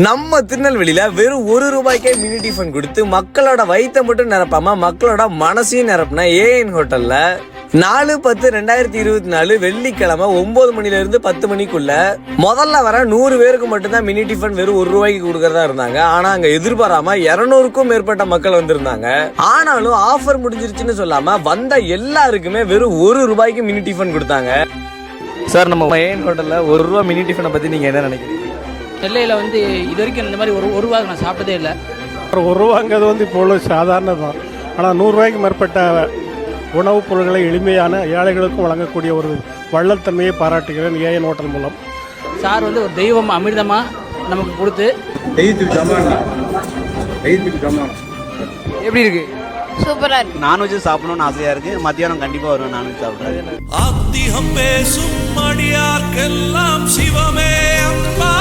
நம்ம திருநெல்வேலியில வெறும் ₹1 மினி டிஃபன் கொடுத்து மக்களோட வயித்தை மட்டும் நிரப்பாம மக்களோட மனசையும் நிரப்பின ஏஎன் ஹோட்டல்ல 4/10/2024 வெள்ளிக்கிழமை 9 மணில இருந்து 10 மணிக்குள்ள முதல்ல வர 100 பேருக்கு மட்டும்தான் மினி டிஃபன் வெறும் ₹1 கொடுக்கறதா இருந்தாங்க. ஆனா அங்க எதிர்பாராம 200க்கும் மேற்பட்ட மக்கள் வந்திருந்தாங்க. ஆனாலும் ஆஃபர் முடிஞ்சிருச்சுன்னு சொல்லாம வந்த எல்லாருக்குமே வெறும் ₹1 மினி டிஃபன் கொடுத்தாங்க. சார், நம்ம ஏஎன் ஹோட்டல்ல ₹1 மினி டிஃபனை பத்தி நீங்க என்ன நினைக்கிறீங்க? நெல்லையில் இது வரைக்கும் இந்த மாதிரி ஒரு ரூபாய்க்கு நான் சாப்பிட்டதே இல்லை. ₹1 இப்போ உள்ள சாதாரணம் தான். ஆனால் ₹100 மேற்பட்ட உணவுப் பொருட்களை எளிமையான ஏழைகளுக்கும் வழங்கக்கூடிய ஒரு வள்ளல்தன்மையை பாராட்டுகிறேன் ஏஎன் ஹோட்டல் மூலம். சார் ஒரு தெய்வம் அமிர்தமாக நமக்கு கொடுத்து எப்படி இருக்கு? சூப்பரா இருக்கு. நான்வெஜ் சாப்பிடணும்னு ஆசையா இருக்கு. மத்தியானம் கண்டிப்பா வருவேன் நான்வெஜ் சாப்பிட்றேன். பேசும் மடியார்க்கெல்லாம் சிவமே அன்பா.